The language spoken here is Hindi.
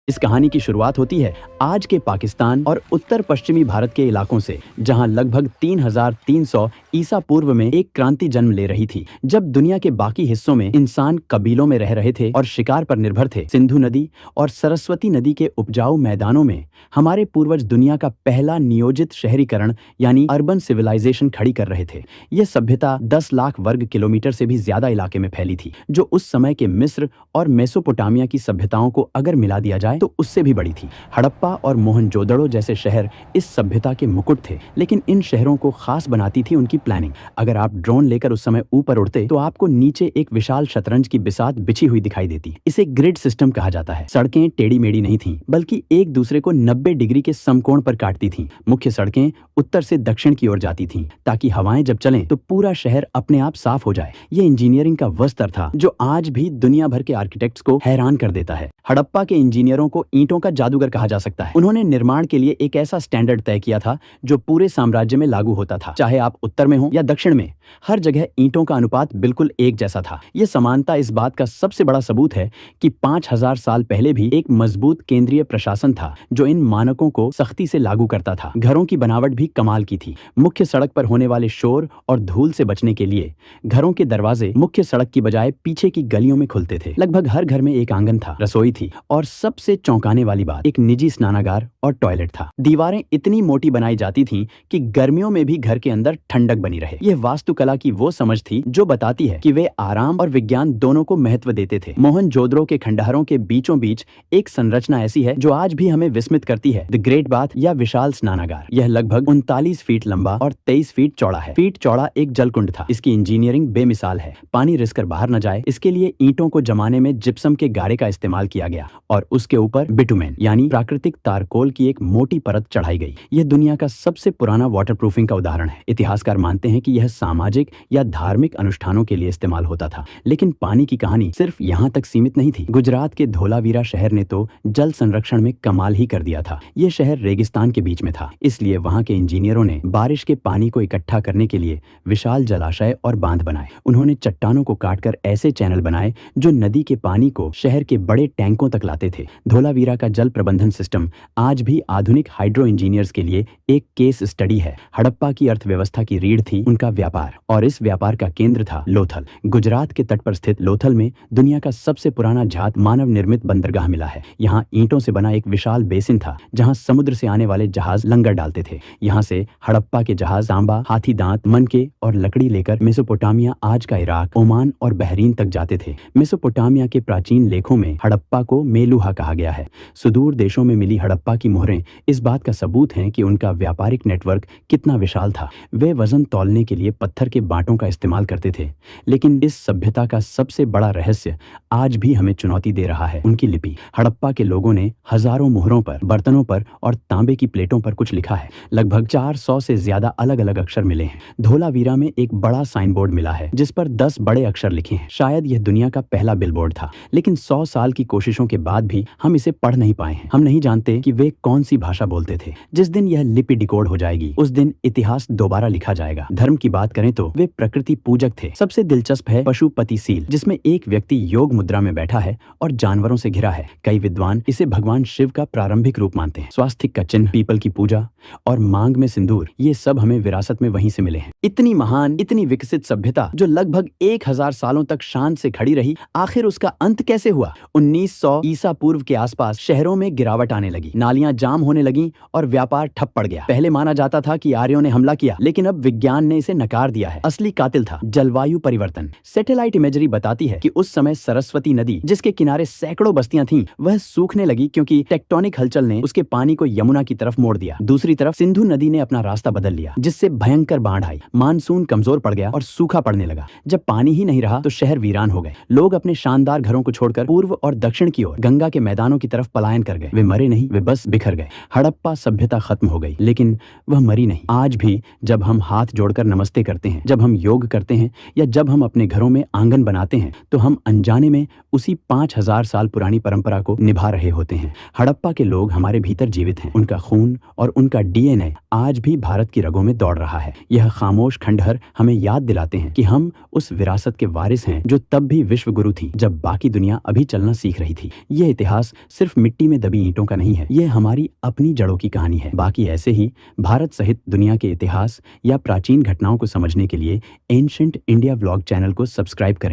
इस कहानी की शुरुआत होती है आज के पाकिस्तान और उत्तर पश्चिमी भारत के इलाकों से, जहां लगभग 3300 ईसा पूर्व में एक क्रांति जन्म ले रही थी। जब दुनिया के बाकी हिस्सों में इंसान कबीलों में रह रहे थे और शिकार पर निर्भर थे, सिंधु नदी और सरस्वती नदी के उपजाऊ मैदानों में हमारे पूर्वज दुनिया का पहला नियोजित शहरीकरण यानी अर्बन सिविलाइजेशन खड़ी कर रहे थे। यह सभ्यता 10 लाख वर्ग किलोमीटर से भी ज्यादा इलाके में फैली थी, जो उस समय के मिस्र और मेसोपोटामिया की सभ्यताओं को अगर मिला दिया जाए तो उससे भी बड़ी थी। हड़प्पा और मोहनजोदड़ो जैसे शहर इस सभ्यता के मुकुट थे, लेकिन इन शहरों को खास बनाती थी उनकी प्लानिंग। अगर आप ड्रोन लेकर उस समय ऊपर उड़ते तो आपको नीचे एक विशाल शतरंज की बिसात बिछी हुई दिखाई देती। इसे ग्रिड सिस्टम कहा जाता है। सड़कें टेढ़ी मेढ़ी नहीं थीं, बल्कि एक दूसरे को 90 डिग्री के समकोण पर काटती थीं। मुख्य सड़कें उत्तर से दक्षिण की ओर जाती थीं, ताकि हवाएं जब चलें तो पूरा शहर अपने आप साफ हो जाए। ये इंजीनियरिंग का वह स्तर था जो आज भी दुनिया भर के आर्किटेक्ट्स को हैरान कर देता है। हड़प्पा के इंजीनियरों को ईंटों का जादूगर कहा जा सकता है। उन्होंने निर्माण के लिए एक ऐसा स्टैंडर्ड तय किया था जो पूरे साम्राज्य में लागू होता था, चाहे आप उत्तर में हो या दक्षिण में। हर जगह ईंटों का अनुपात बिल्कुल एक जैसा था। यह समानता इस बात का सबसे बड़ा सबूत है कि 5000 साल पहले भी एक मजबूत केंद्रीय प्रशासन था जो इन मानकों को सख्ती से लागू करता था। घरों की बनावट भी कमाल की थी। मुख्य सड़क पर होने वाले शोर और धूल से बचने के लिए घरों के दरवाजे मुख्य सड़क की बजाय पीछे की गलियों में खुलते थे। लगभग हर घर में एक आंगन था, रसोई थी और सबसे चौंकाने वाली बात, एक निजी स्नानागार और टॉयलेट था। दीवारें इतनी मोटी बनाई जाती थीं कि गर्मियों में भी घर के अंदर ठंडक बनी रहे। यह वास्तुकला की वो समझ थी जो बताती है कि वे आराम और विज्ञान दोनों को महत्व देते थे। मोहनजोदड़ो के खंडहरों के बीचों बीच एक संरचना ऐसी है जो आज भी हमें विस्मित करती है, द ग्रेट बाथ या विशाल स्नानागार। यह लगभग 39 फीट लंबा और 23 फीट चौड़ा है। फीट चौड़ा एक जलकुंड था। इसकी इंजीनियरिंग बेमिसाल है। पानी रिसकर बाहर न जाए, इसके लिए ईंटों को जमाने में जिप्सम के गारे का इस्तेमाल किया गया और उसके ऊपर बिटुमेन यानी प्राकृतिक तारकोल की एक मोटी परत चढ़ाई गई। यह दुनिया का सबसे पुराना वाटरप्रूफिंग का उदाहरण है। इतिहासकार मानते हैं कि यह सामाजिक या धार्मिक अनुष्ठानों के लिए इस्तेमाल होता था, लेकिन पानी की कहानी सिर्फ यहाँ तक सीमित नहीं थी। गुजरात के धोलावीरा शहर ने तो जल संरक्षण में कमाल ही कर दिया था। यह शहर रेगिस्तान के बीच में था, इसलिए वहाँ के इंजीनियरों ने बारिश के पानी को इकट्ठा करने के लिए विशाल जलाशय और बांध बनाए। उन्होंने चट्टानों को काटकर ऐसे चैनल बनाए जो नदी के पानी को शहर के बड़े टैंकों तक लाते थे। धोलावीरा का जल प्रबंधन सिस्टम आज भी आधुनिक हाइड्रो इंजीनियर्स के लिए एक केस स्टडी है। हड़प्पा की अर्थव्यवस्था की रीढ़ थी उनका व्यापार, और इस व्यापार का केंद्र था लोथल। गुजरात के तट पर स्थित लोथल में दुनिया का सबसे पुराना जात मानव निर्मित बंदरगाह मिला है। यहाँ ईंटों से बना एक विशाल बेसिन था जहाँ समुद्र से आने वाले जहाज लंगर डालते थे। यहाँ से हड़प्पा के जहाज तांबा, हाथी दांत, मनके और लकड़ी लेकर मेसोपोटामिया, आज का इराक, ओमान और बहरीन तक जाते थे। मेसोपोटामिया के प्राचीन लेखों में हड़प्पा को मेलुहा कहा गया है। सुदूर देशों में मिली हड़प्पा की मोहरें इस बात का सबूत हैं कि उनका व्यापारिक नेटवर्क कितना विशाल था। वे वजन तौलने के लिए पत्थर के बांटों का इस्तेमाल करते थे, लेकिन इस सभ्यता का सबसे बड़ा रहस्य आज भी हमें चुनौती दे रहा है, उनकी लिपि। हड़प्पा के लोगों ने हजारों मोहरों पर, बर्तनों पर और तांबे की प्लेटों पर कुछ लिखा है। लगभग 400 से ज्यादा अलग अलग अक्षर मिले हैं। धोलावीरा में एक बड़ा साइन बोर्ड मिला है जिस पर 10 बड़े अक्षर लिखे हैं। शायद यह दुनिया का पहला बिलबोर्ड था, लेकिन 100 साल की कोशिशों के बाद भी हम इसे पढ़ नहीं पाए हैं। हम नहीं जानते कि वे कौन सी भाषा बोलते थे। जिस दिन यह लिपि डिकोड हो जाएगी, उस दिन इतिहास दोबारा लिखा जाएगा। धर्म की बात करें तो वे प्रकृति पूजक थे। सबसे दिलचस्प है पशुपति सील, जिसमें एक व्यक्ति योग मुद्रा में बैठा है और जानवरों से घिरा है। कई विद्वान इसे भगवान शिव का प्रारंभिक रूप मानते हैं। स्वास्तिक का चिन्ह, पीपल की पूजा और मांग में सिंदूर, ये सब हमें विरासत में वहीं से मिले हैं। इतनी महान, इतनी विकसित सभ्यता जो लगभग 1000 सालों तक शान से खड़ी रही, आखिर उसका अंत कैसे हुआ? 1900 ईसा पूर्व के आसपास शहरों में गिरावट आने लगी, नालियां जाम होने लगी और व्यापार ठप पड़ गया। पहले माना जाता था कि आर्यों ने हमला किया, लेकिन अब विज्ञान ने इसे नकार दिया है। असली कातिल था जलवायु परिवर्तन। सैटेलाइट इमेजरी बताती है कि उस समय सरस्वती नदी, जिसके किनारे सैकड़ों बस्तियां थीं, वह सूखने लगी क्योंकि टेक्टोनिक हलचल ने उसके पानी को यमुना की तरफ मोड़ दिया। दूसरी तरफ सिंधु नदी ने अपना रास्ता बदल लिया, जिससे भयंकर बाढ़ आई। मानसून कमजोर पड़ गया और सूखा पड़ने लगा। जब पानी ही नहीं रहा तो शहर वीरान हो गए। लोग अपने शानदार घरों को छोड़कर पूर्व और दक्षिण की ओर गंगा के मैदानों की तरफ पलायन कर गए। वे मरे नहीं, वे बस बिखर गए। हड़प्पा सभ्यता खत्म हो गई, लेकिन वह मरी नहीं। आज भी जब हम हाथ जोड़कर नमस्ते करते हैं, जब हम योग करते हैं या जब हम अपने घरों में आंगन बनाते हैं, तो हम अनजाने में उसी 5000 साल पुरानी परंपरा को निभा रहे होते हैं। हड़प्पा के लोग हमारे भीतर जीवित हैं। उनका खून और उनका DNA आज भी भारत की रगों में दौड़ रहा है। यह खामोश खामोश खंडहर हमें याद दिलाते हैं कि हम उस विरासत के वारिस हैं जो तब भी विश्व गुरु थी जब बाकी दुनिया अभी चलना सीख रही थी। यह इतिहास सिर्फ मिट्टी में दबी ईंटों का नहीं है, यह हमारी अपनी जड़ों की कहानी है। बाकी ऐसे ही भारत सहित दुनिया के इतिहास या प्राचीन घटनाओं को समझने के लिए एंशिएंट इंडिया व्लॉग चैनल को सब्सक्राइब करें।